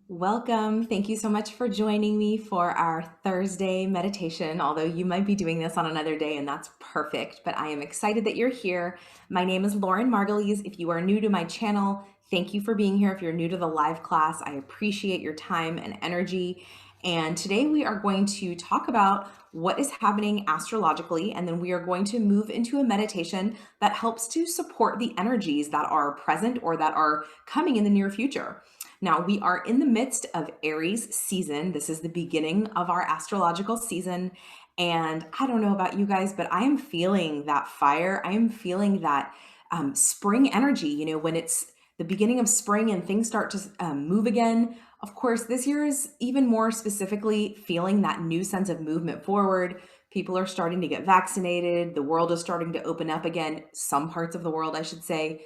Welcome. Thank you so much for joining me for our Thursday meditation. Although you might be doing this on another day, and that's perfect, but I am excited that you're here. My name is Lauren Margulies. If you are new to my channel, thank you for being here. If you're new to the live class, I appreciate your time and energy. And today we are going to talk about what is happening astrologically, and then we are going to move into a meditation that helps to support the energies that are present or that are coming in the near future. Now, we are in the midst of Aries season. This is the beginning of our astrological season. And I don't know about you guys, but I am feeling that fire. I am feeling that spring energy, when it's the beginning of spring and things start to move again. Of course, this year is even more specifically feeling that new sense of movement forward. People are starting to get vaccinated. The world is starting to open up again. Some parts of the world, I should say.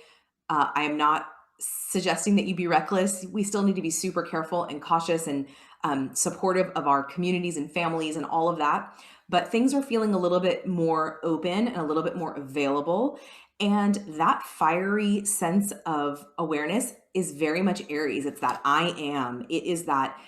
I am not suggesting that you be reckless. We still need to be super careful and cautious and supportive of our communities and families and all of that. But things are feeling a little bit more open and a little bit more available. And that fiery sense of awareness is very much Aries. It's that I am. It is that,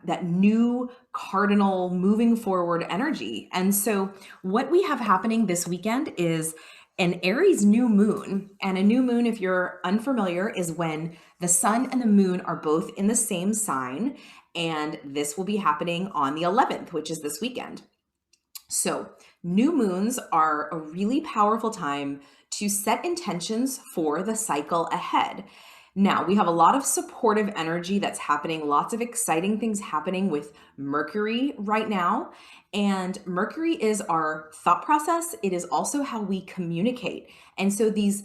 that new cardinal moving forward energy. And so what we have happening this weekend is an Aries new moon. And a new moon, if you're unfamiliar, is when the sun and the moon are both in the same sign. And this will be happening on the 11th, which is this weekend. So new moons are a really powerful time to set intentions for the cycle ahead. Now, we have a lot of supportive energy that's happening, lots of exciting things happening with Mercury right now. And Mercury is our thought process. It is also how we communicate. And so these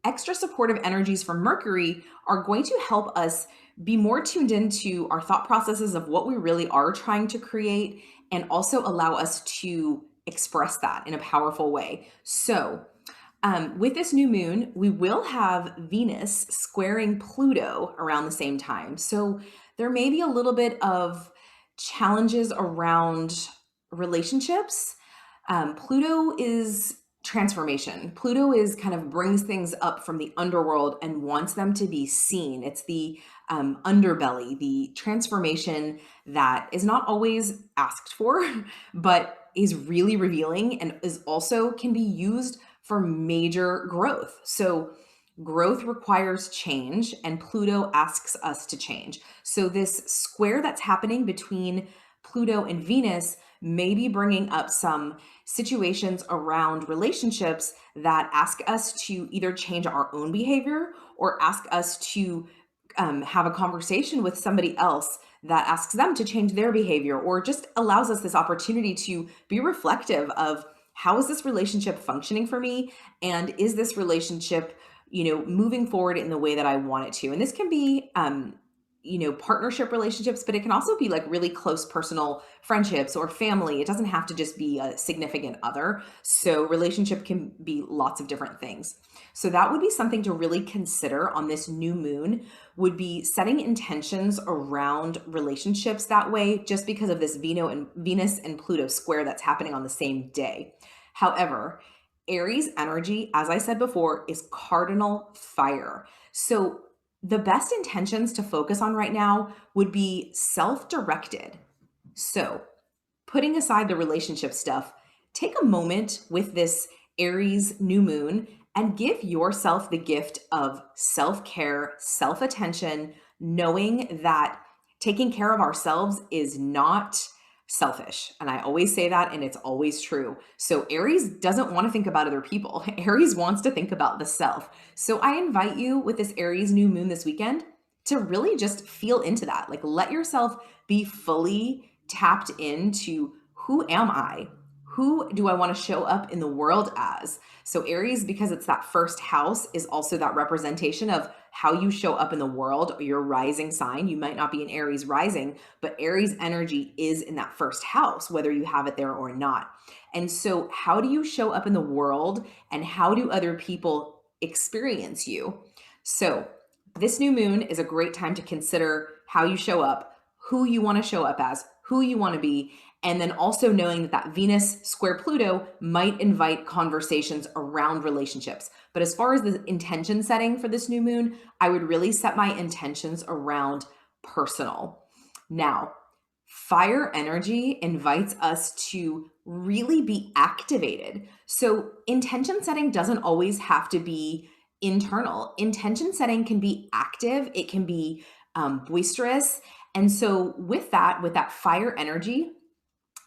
extra supportive energies from Mercury are going to help us be more tuned into our thought processes of what we really are trying to create and also allow us to express that in a powerful way. So, with this new moon, we will have Venus squaring Pluto around the same time. So there may be a little bit of challenges around relationships. Pluto is transformation. Pluto is kind of brings things up from the underworld and wants them to be seen. It's the underbelly, the transformation that is not always asked for, but is really revealing and is also can be used for major growth. So growth requires change, and Pluto asks us to change. So this square that's happening between Pluto and Venus may be bringing up some situations around relationships that ask us to either change our own behavior or ask us to have a conversation with somebody else that asks them to change their behavior, or just allows us this opportunity to be reflective of how is this relationship functioning for me, and is this relationship moving forward in the way that I want it to. And this can be partnership relationships, but it can also be like really close personal friendships or family. It doesn't have to just be a significant other. So relationship can be lots of different things. So that would be something to really consider on this new moon, would be setting intentions around relationships that way, just because of this Venus and Pluto square that's happening on the same day. However, Aries energy, as I said before, is cardinal fire. So the best intentions to focus on right now would be self-directed. So, putting aside the relationship stuff, take a moment with this Aries new moon and give yourself the gift of self-care, self-attention, knowing that taking care of ourselves is not selfish. And I always say that, and it's always true. So Aries doesn't want to think about other people. Aries wants to think about the self. So I invite you with this Aries new moon this weekend to really just feel into that. Like, let yourself be fully tapped into, who am I? Who do I want to show up in the world as? So Aries, because it's that first house, is also that representation of how you show up in the world, your rising sign. You might not be an Aries rising, but Aries energy is in that first house, whether you have it there or not. And so how do you show up in the world, and how do other people experience you? So this new moon is a great time to consider how you show up, who you want to show up as, who you want to be, and then also knowing that Venus square Pluto might invite conversations around relationships. But as far as the intention setting for this new moon, I would really set my intentions around personal. Now, fire energy invites us to really be activated. So, intention setting doesn't always have to be internal. Intention setting can be active, it can be boisterous. And so, with that fire energy,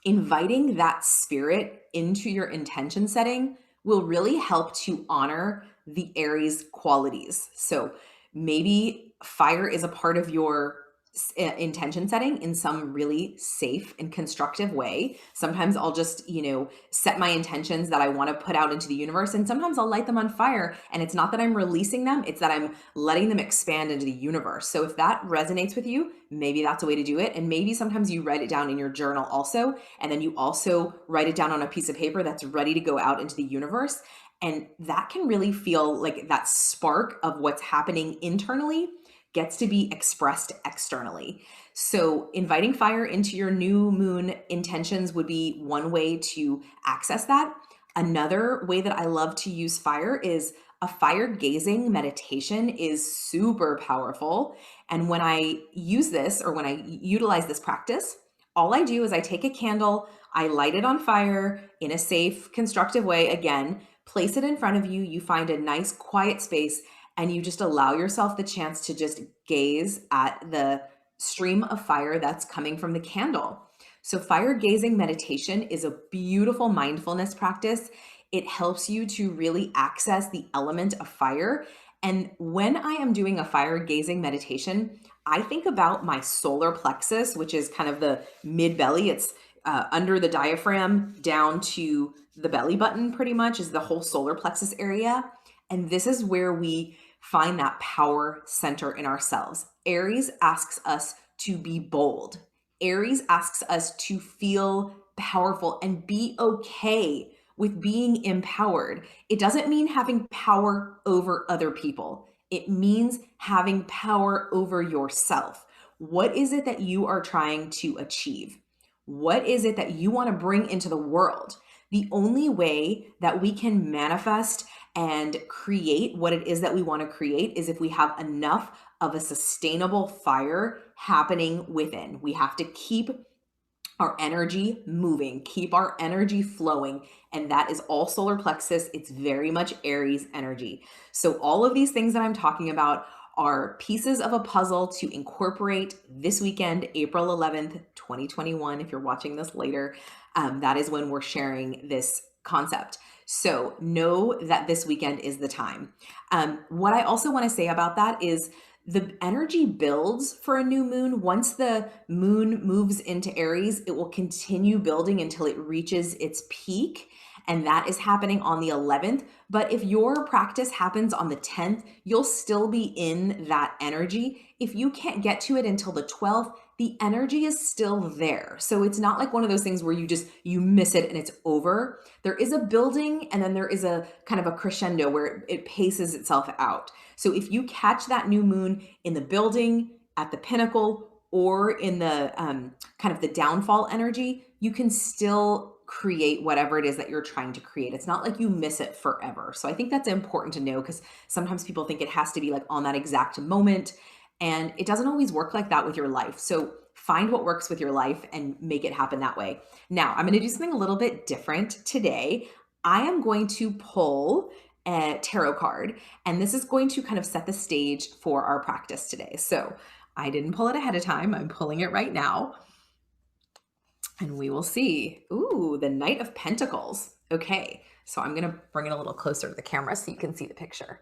inviting that spirit into your intention setting will really help to honor the Aries qualities. So maybe fire is a part of your intention setting in some really safe and constructive way. Sometimes I'll just, set my intentions that I want to put out into the universe, and sometimes I'll light them on fire, and it's not that I'm releasing them, it's that I'm letting them expand into the universe. So if that resonates with you, maybe that's a way to do it. And maybe sometimes you write it down in your journal also, and then you also write it down on a piece of paper that's ready to go out into the universe. And that can really feel like that spark of what's happening internally gets to be expressed externally. So inviting fire into your new moon intentions would be one way to access that. Another way that I love to use fire is a fire gazing meditation is super powerful. And when I use this, or when I utilize this practice, all I do is I take a candle, I light it on fire in a safe, constructive way. Again, place it in front of you. You find a nice, quiet space, and you just allow yourself the chance to just gaze at the stream of fire that's coming from the candle. So, fire gazing meditation is a beautiful mindfulness practice. It helps you to really access the element of fire. And when I am doing a fire gazing meditation, I think about my solar plexus, which is kind of the mid belly. It's under the diaphragm down to the belly button, pretty much, is the whole solar plexus area. And this is where we find that power center in ourselves. Aries asks us to be bold. Aries asks us to feel powerful and be okay with being empowered. It doesn't mean having power over other people. It means having power over yourself. What is it that you are trying to achieve? What is it that you want to bring into the world? The only way that we can manifest and create what it is that we want to create is if we have enough of a sustainable fire happening within. We have to keep our energy moving, keep our energy flowing. And that is all solar plexus. It's very much Aries energy. So all of these things that I'm talking about are pieces of a puzzle to incorporate this weekend, April 11th, 2021. If you're watching this later, that is when we're sharing this concept. So know that this weekend is the time. What I also want to say about that is the energy builds for a new moon. Once the moon moves into Aries, it will continue building until it reaches its peak. And that is happening on the 11th. But if your practice happens on the 10th, you'll still be in that energy. If you can't get to it until the 12th, the energy is still there. So it's not like one of those things where you miss it and it's over. There is a building, and then there is a kind of a crescendo where it paces itself out. So if you catch that new moon in the building, at the pinnacle, or in the kind of the downfall energy, you can still create whatever it is that you're trying to create. It's not like you miss it forever. So I think that's important to know, because sometimes people think it has to be like on that exact moment, and it doesn't always work like that with your life. So find what works with your life and make it happen that way. Now, I'm going to do something a little bit different today. I am going to pull a tarot card, and this is going to kind of set the stage for our practice today. So I didn't pull it ahead of time. I'm pulling it right now. And we will see. Ooh, the Knight of Pentacles. Okay, so I'm going to bring it a little closer to the camera so you can see the picture.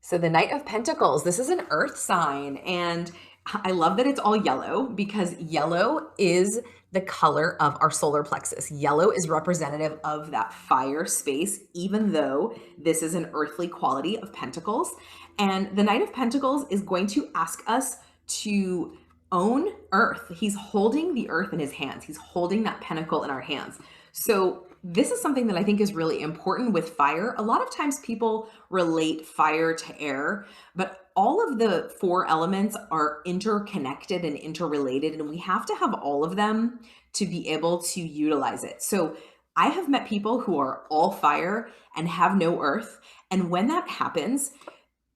So the Knight of Pentacles, this is an earth sign, and I love that it's all yellow, because yellow is the color of our solar plexus. Yellow is representative of that fire space, even though this is an earthly quality of Pentacles. And the Knight of Pentacles is going to ask us to own earth. He's holding the earth in his hands. He's holding that pentacle in our hands. So this is something that I think is really important with fire. A lot of times people relate fire to air, but all of the four elements are interconnected and interrelated, and we have to have all of them to be able to utilize it. So I have met people who are all fire and have no earth. And when that happens,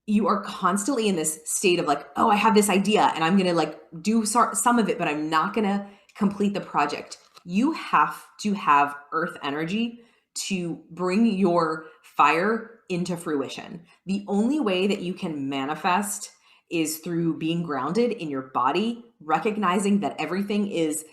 you are constantly in this state of like, oh, I have this idea and I'm going to like do some of it, but I'm not going to complete the project. You have to have earth energy to bring your fire into fruition. The only way that you can manifest is through being grounded in your body, recognizing that everything is,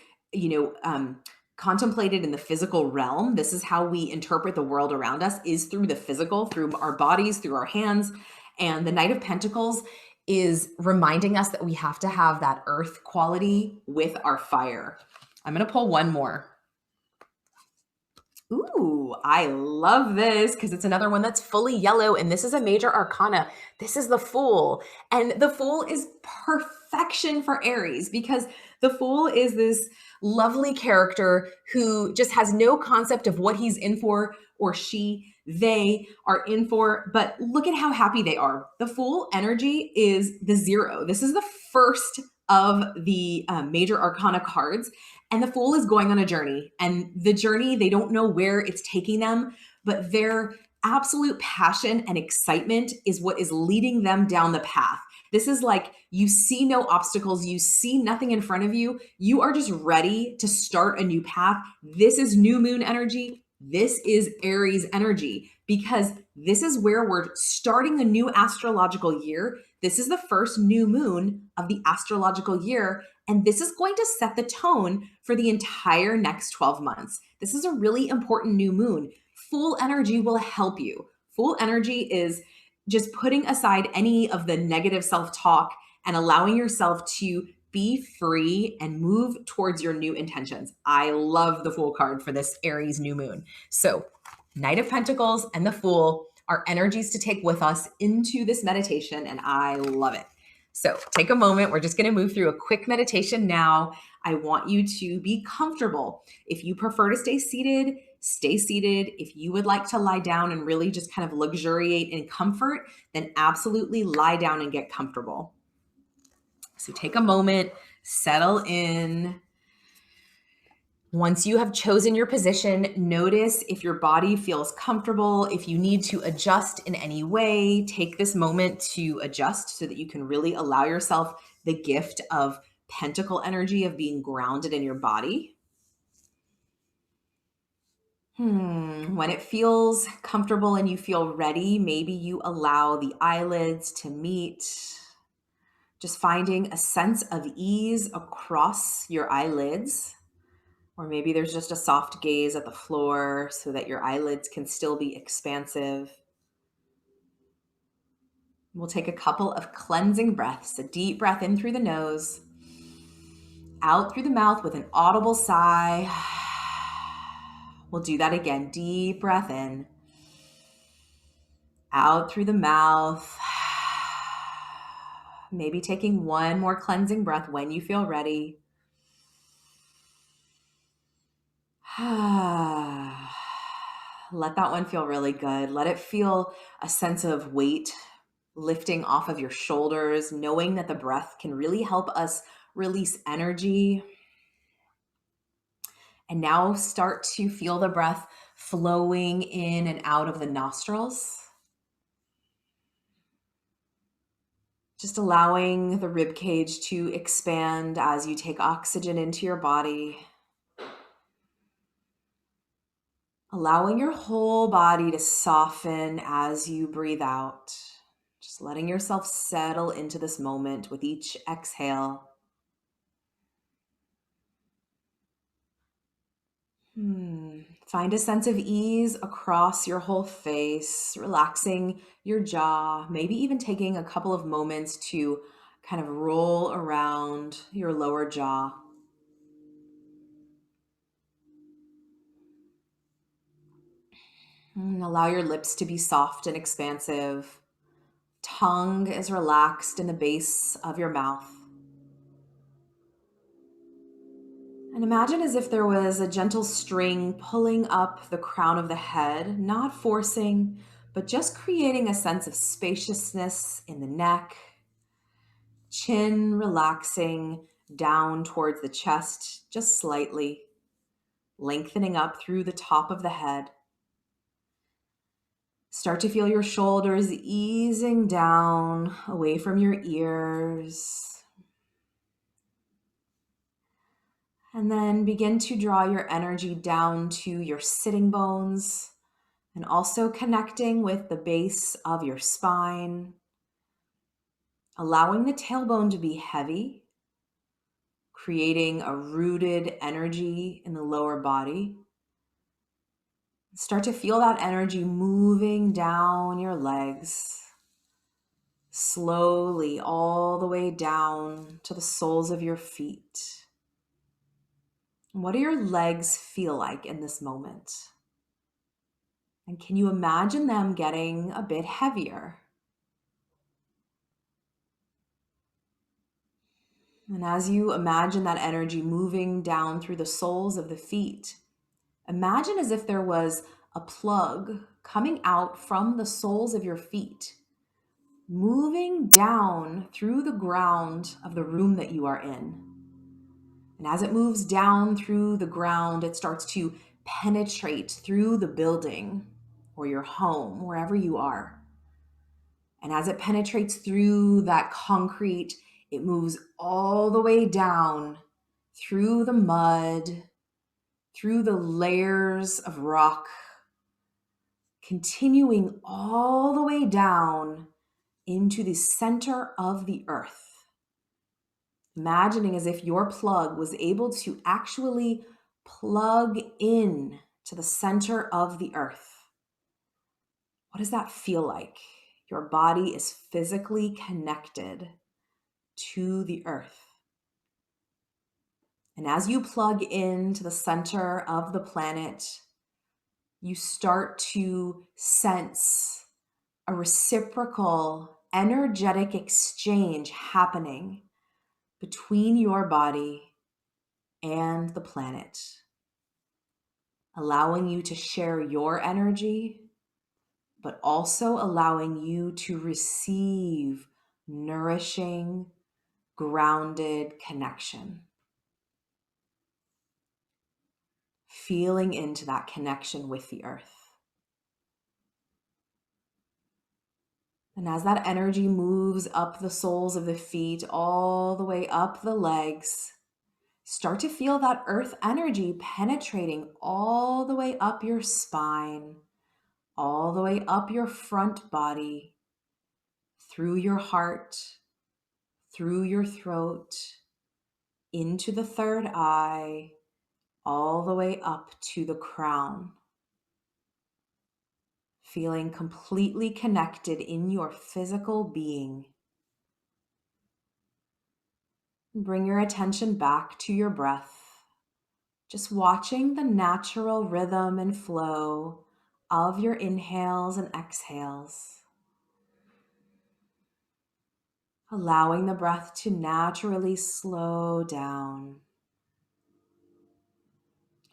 contemplated in the physical realm. This is how we interpret the world around us, is through the physical, through our bodies, through our hands. And the Knight of Pentacles is reminding us that we have to have that earth quality with our fire. I'm going to pull one more. Ooh, I love this because it's another one that's fully yellow, and this is a major arcana. This is the Fool, and the Fool is perfection for Aries because the Fool is this lovely character who just has no concept of what he's in for, or they are in for, but look at how happy they are. The Fool energy is the 0. This is the first of the major arcana cards. And the Fool is going on a journey, and the journey, they don't know where it's taking them, but their absolute passion and excitement is what is leading them down the path. This is like, you see no obstacles, you see nothing in front of you. You are just ready to start a new path. This is new moon energy. This is Aries energy, because this is where we're starting a new astrological year. This is the first new moon of the astrological year. And this is going to set the tone for the entire next 12 months. This is a really important new moon. Fool energy will help you. Fool energy is just putting aside any of the negative self-talk and allowing yourself to be free and move towards your new intentions. I love the Fool card for this Aries new moon. So, Knight of Pentacles and the Fool are energies to take with us into this meditation, and I love it. So take a moment. We're just going to move through a quick meditation now. I want you to be comfortable. If you prefer to stay seated, stay seated. If you would like to lie down and really just kind of luxuriate in comfort, then absolutely lie down and get comfortable. So take a moment, settle in. Once you have chosen your position, notice if your body feels comfortable. If you need to adjust in any way, take this moment to adjust so that you can really allow yourself the gift of pentacle energy of being grounded in your body. When it feels comfortable and you feel ready, maybe you allow the eyelids to meet. Just finding a sense of ease across your eyelids. Or maybe there's just a soft gaze at the floor so that your eyelids can still be expansive. We'll take a couple of cleansing breaths, a deep breath in through the nose, out through the mouth with an audible sigh. We'll do that again. Deep breath in, out through the mouth. Maybe taking one more cleansing breath when you feel ready. Let that one feel really good. Let it feel a sense of weight lifting off of your shoulders, knowing that the breath can really help us release energy. And now start to feel the breath flowing in and out of the nostrils. Just allowing the rib cage to expand as you take oxygen into your body. Allowing your whole body to soften as you breathe out. Just letting yourself settle into this moment with each exhale. Find a sense of ease across your whole face, relaxing your jaw, maybe even taking a couple of moments to kind of roll around your lower jaw. Allow your lips to be soft and expansive. Tongue is relaxed in the base of your mouth. And imagine as if there was a gentle string pulling up the crown of the head, not forcing, but just creating a sense of spaciousness in the neck, chin relaxing down towards the chest, just slightly, lengthening up through the top of the head. Start to feel your shoulders easing down away from your ears. And then begin to draw your energy down to your sitting bones and also connecting with the base of your spine, allowing the tailbone to be heavy, creating a rooted energy in the lower body. Start to feel that energy moving down your legs, slowly all the way down to the soles of your feet. What do your legs feel like in this moment? And can you imagine them getting a bit heavier? And as you imagine that energy moving down through the soles of the feet, imagine as if there was a plug coming out from the soles of your feet, moving down through the ground of the room that you are in. And as it moves down through the ground, it starts to penetrate through the building or your home, wherever you are. And as it penetrates through that concrete, it moves all the way down through the mud, through the layers of rock, continuing all the way down into the center of the earth. Imagining as if your plug was able to actually plug in to the center of the earth. What does that feel like? Your body is physically connected to the earth. And as you plug into the center of the planet, you start to sense a reciprocal energetic exchange happening between your body and the planet, allowing you to share your energy, but also allowing you to receive nourishing, grounded connection. Feeling into that connection with the earth. And as that energy moves up the soles of the feet, all the way up the legs, start to feel that earth energy penetrating all the way up your spine, all the way up your front body, through your heart, through your throat, into the third eye, all the way up to the crown. Feeling completely connected in your physical being. Bring your attention back to your breath, just watching the natural rhythm and flow of your inhales and exhales. Allowing the breath to naturally slow down.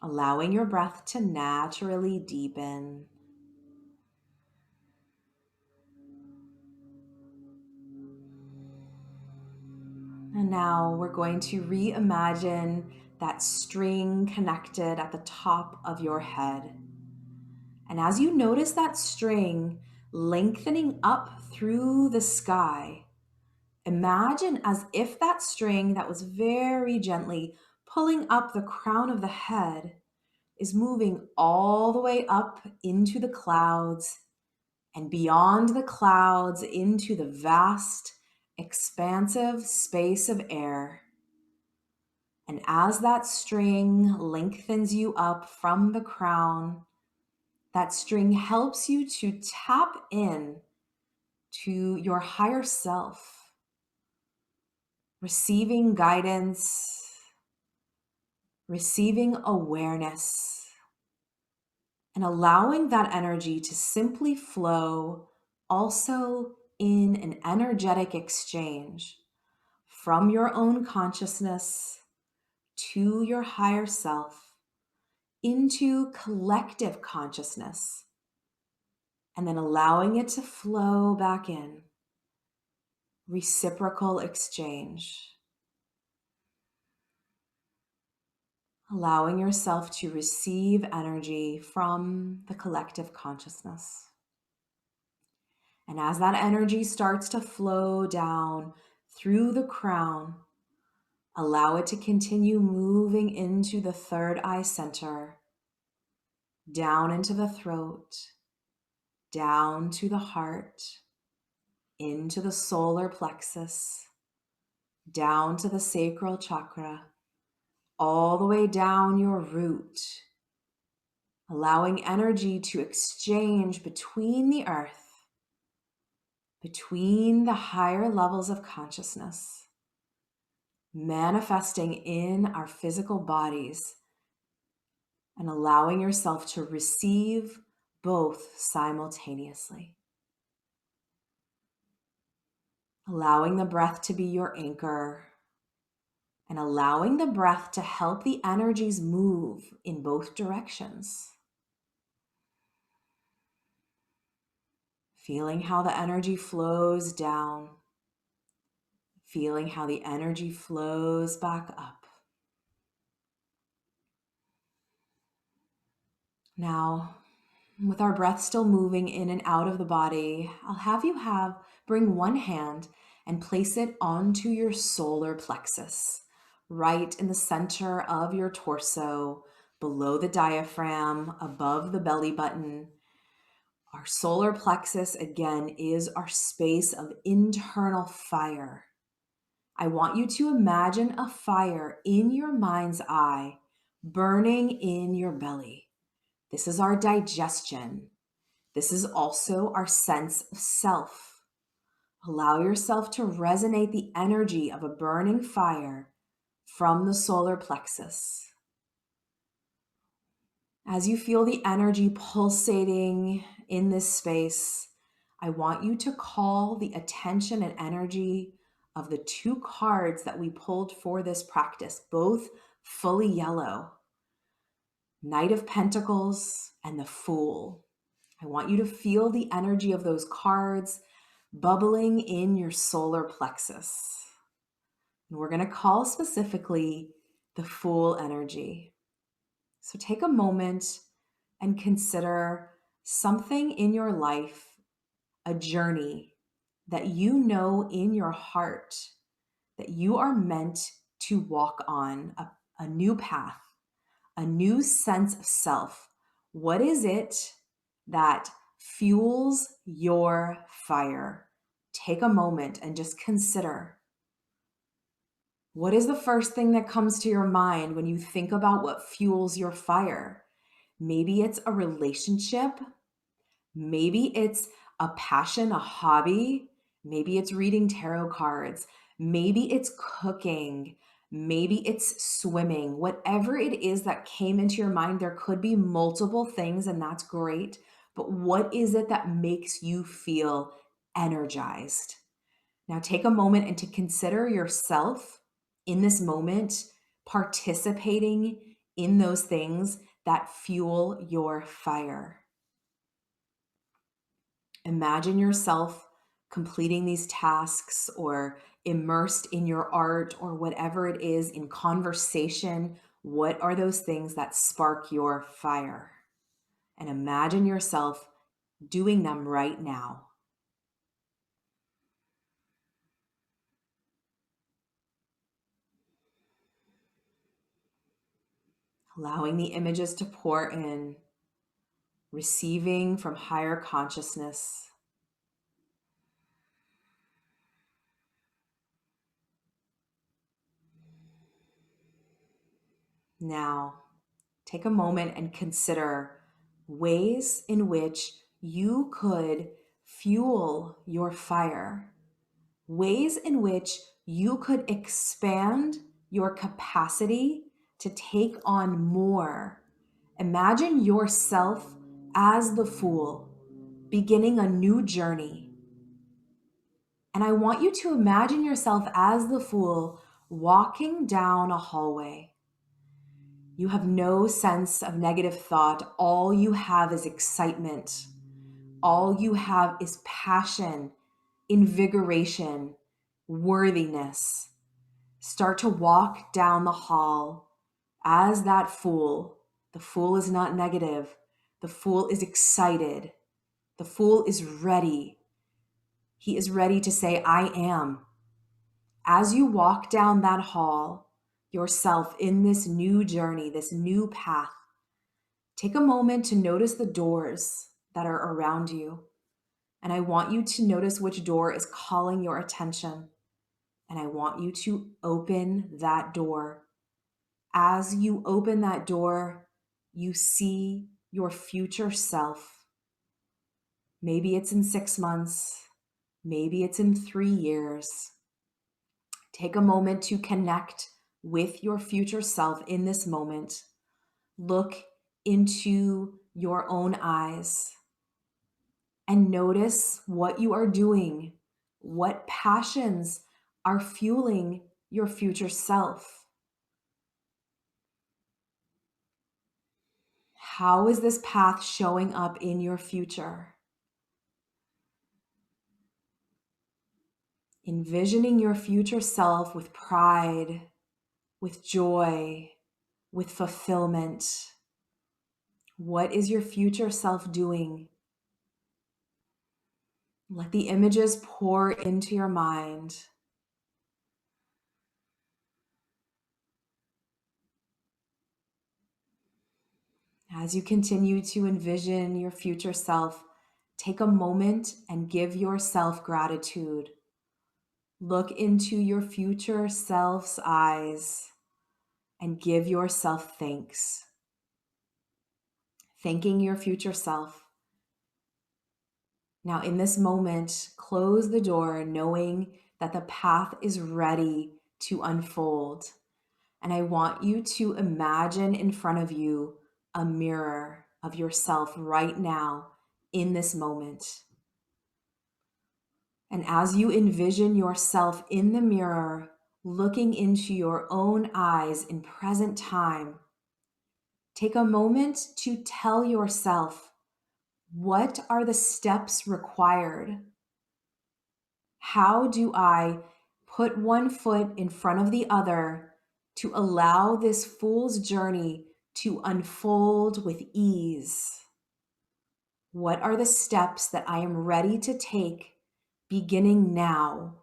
Allowing your breath to naturally deepen. And now we're going to reimagine that string connected at the top of your head. And as you notice that string lengthening up through the sky, imagine as if that string that was very gently pulling up the crown of the head is moving all the way up into the clouds and beyond the clouds into the vast, expansive space of air. And as that string lengthens you up from the crown, that string helps you to tap in to your higher self, receiving guidance, receiving awareness, and allowing that energy to simply flow also in an energetic exchange from your own consciousness to your higher self into collective consciousness, and then allowing it to flow back in. Reciprocal exchange. Allowing yourself to receive energy from the collective consciousness. And as that energy starts to flow down through the crown, allow it to continue moving into the third eye center, down into the throat, down to the heart, into the solar plexus, down to the sacral chakra, all the way down your root, allowing energy to exchange between the earth, between the higher levels of consciousness, manifesting in our physical bodies and allowing yourself to receive both simultaneously. Allowing the breath to be your anchor and allowing the breath to help the energies move in both directions. Feeling how the energy flows down, feeling how the energy flows back up. Now, with our breath still moving in and out of the body, I'll have you bring one hand and place it onto your solar plexus, right in the center of your torso, below the diaphragm, above the belly button. Our solar plexus, again, is our space of internal fire. I want you to imagine a fire in your mind's eye, burning in your belly. This is our digestion. This is also our sense of self. Allow yourself to resonate the energy of a burning fire from the solar plexus. As you feel the energy pulsating in this space, I want you to call the attention and energy of the two cards that we pulled for this practice, both fully yellow, Knight of Pentacles and the Fool. I want you to feel the energy of those cards bubbling in your solar plexus. And we're going to call specifically the Fool energy. So take a moment and consider something in your life, a journey that you know in your heart that you are meant to walk on, a new path, a new sense of self. What is it that fuels your fire? Take a moment and just consider. What is the first thing that comes to your mind when you think about what fuels your fire? Maybe it's a relationship. Maybe it's a passion, a hobby. Maybe it's reading tarot cards. Maybe it's cooking. Maybe it's swimming. Whatever it is that came into your mind, there could be multiple things, and that's great. But what is it that makes you feel energized? Now take a moment and to consider yourself in this moment, participating in those things that fuel your fire. Imagine yourself completing these tasks or immersed in your art or whatever it is, in conversation. What are those things that spark your fire? And imagine yourself doing them right now. Allowing the images to pour in, receiving from higher consciousness. Now, take a moment and consider ways in which you could fuel your fire, ways in which you could expand your capacity to take on more. Imagine yourself as the Fool, beginning a new journey. And I want you to imagine yourself as the Fool walking down a hallway. You have no sense of negative thought. All you have is excitement. All you have is passion, invigoration, worthiness. Start to walk down the hall as that Fool. The Fool is not negative. The Fool is excited. The Fool is ready. He is ready to say, I am. As you walk down that hall, yourself in this new journey, this new path, take a moment to notice the doors that are around you. And I want you to notice which door is calling your attention. And I want you to open that door. As you open that door, you see your future self. Maybe it's in 6 months. Maybe it's in 3 years. Take a moment to connect with your future self in this moment. Look into your own eyes and notice what you are doing, what passions are fueling your future self. How is this path showing up in your future? Envisioning your future self with pride, with joy, with fulfillment. What is your future self doing? Let the images pour into your mind. As you continue to envision your future self, take a moment and give yourself gratitude. Look into your future self's eyes and give yourself thanks. Thanking your future self. Now, in this moment, close the door knowing that the path is ready to unfold. And I want you to imagine in front of you a mirror of yourself right now in this moment. And as you envision yourself in the mirror, looking into your own eyes in present time, take a moment to tell yourself, what are the steps required? How do I put one foot in front of the other to allow this fool's journey to unfold with ease? What are the steps that I am ready to take beginning now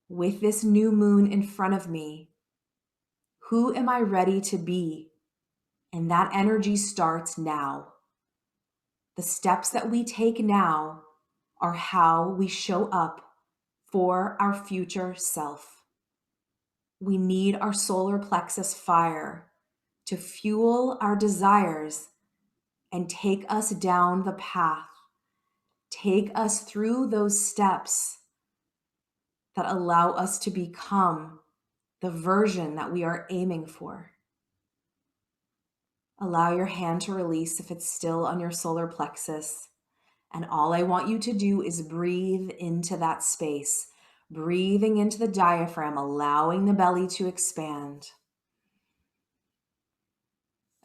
with this new moon in front of me? Who am I ready to be? And that energy starts now. The steps that we take now are how we show up for our future self. We need our solar plexus fire to fuel our desires and take us down the path. Take us through those steps that allow us to become the version that we are aiming for. Allow your hand to release if it's still on your solar plexus. And all I want you to do is breathe into that space, breathing into the diaphragm, allowing the belly to expand,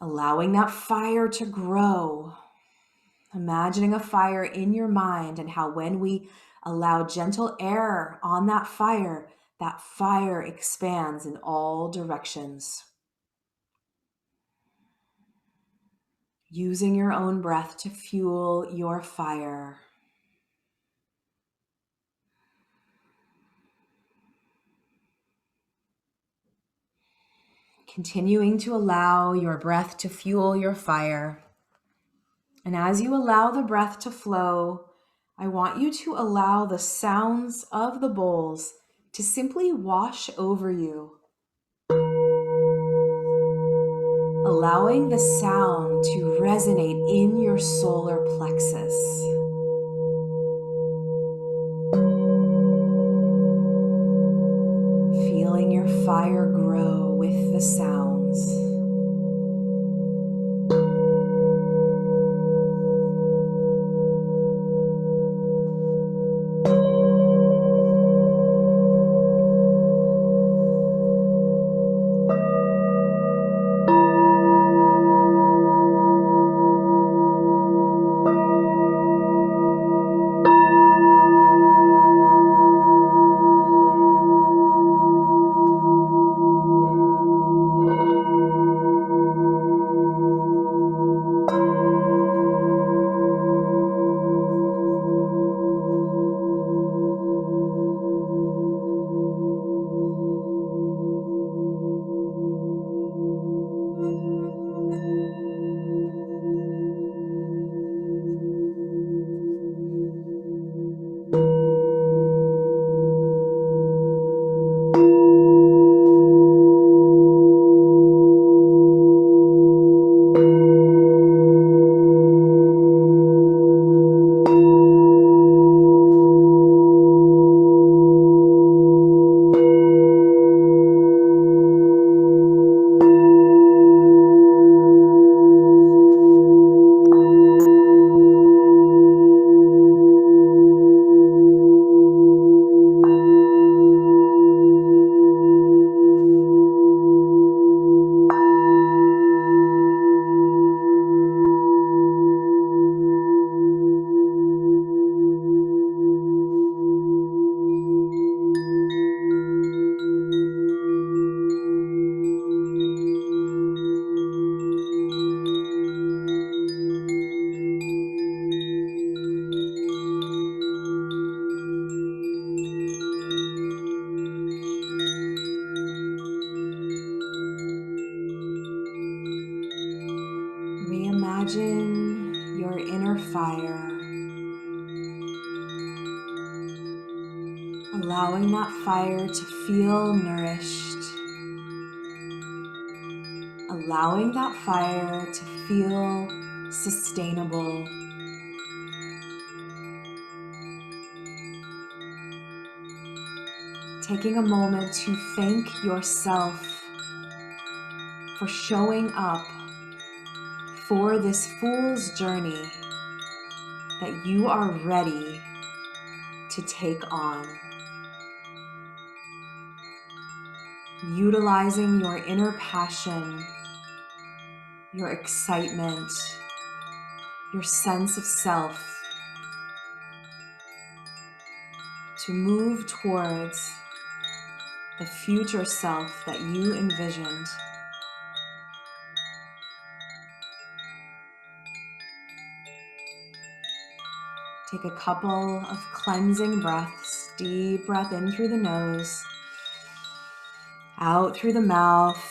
allowing that fire to grow. Imagining a fire in your mind and how when we allow gentle air on that fire expands in all directions. Using your own breath to fuel your fire. Continuing to allow your breath to fuel your fire. And as you allow the breath to flow, I want you to allow the sounds of the bowls to simply wash over you. Allowing the sound to resonate in your solar plexus. Feeling your fire grow with the sounds. Imagine your inner fire, allowing that fire to feel nourished, allowing that fire to feel sustainable. Taking a moment to thank yourself for showing up for this fool's journey that you are ready to take on. Utilizing your inner passion, your excitement, your sense of self to move towards the future self that you envisioned. Take a couple of cleansing breaths. Deep breath in through the nose, out through the mouth.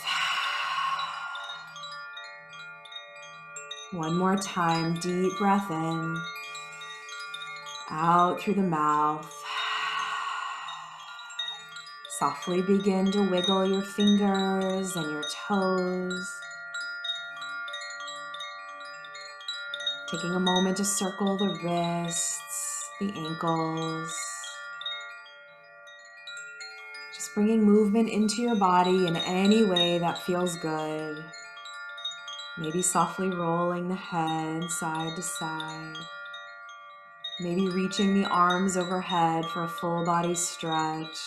One more time, deep breath in, out through the mouth. Softly begin to wiggle your fingers and your toes. Taking a moment to circle the wrists, the ankles. Just bringing movement into your body in any way that feels good. Maybe softly rolling the head side to side. Maybe reaching the arms overhead for a full body stretch.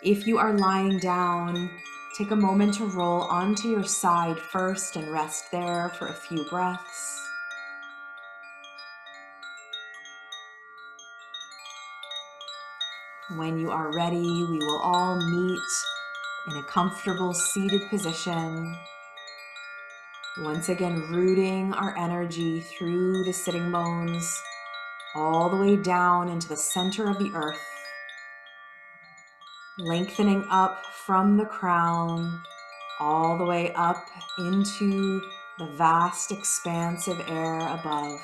If you are lying down, take a moment to roll onto your side first and rest there for a few breaths. When you are ready, we will all meet in a comfortable seated position. Once again, rooting our energy through the sitting bones, all the way down into the center of the earth, lengthening up from the crown, all the way up into the vast expanse of air above.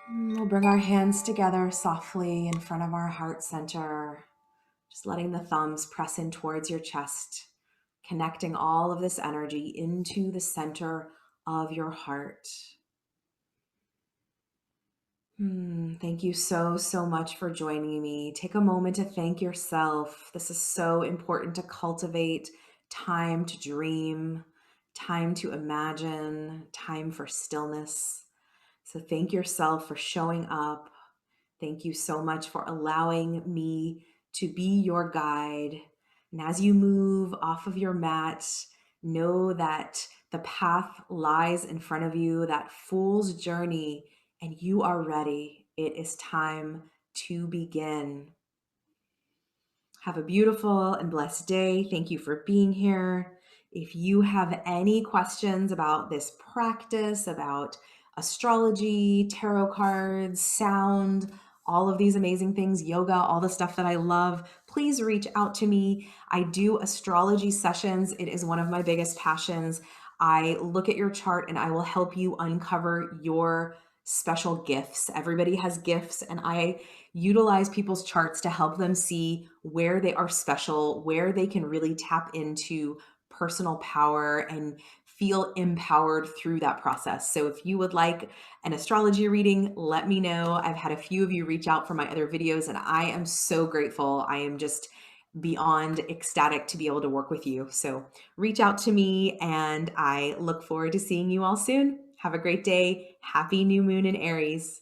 We'll bring our hands together softly in front of our heart center, just letting the thumbs press in towards your chest, connecting all of this energy into the center of your heart. Thank you so much for joining me. Take a moment to thank yourself. This is so important to cultivate time to dream, time to imagine, time for stillness. So thank yourself for showing up. Thank you so much for allowing me to be your guide. And as you move off of your mat, know that the path lies in front of you, that fool's journey, and you are ready. It is time to begin. Have a beautiful and blessed day. Thank you for being here. If you have any questions about this practice, about astrology, tarot cards, sound, all of these amazing things, yoga, all the stuff that I love, please reach out to me. I do astrology sessions. It is one of my biggest passions. I look at your chart and I will help you uncover your special gifts. Everybody has gifts, and I utilize people's charts to help them see where they are special, where they can really tap into personal power and feel empowered through that process. So if you would like an astrology reading, let me know. I've had a few of you reach out for my other videos, and I am so grateful. I am just beyond ecstatic to be able to work with you. So reach out to me, and I look forward to seeing you all soon. Have a great day. Happy new moon in Aries.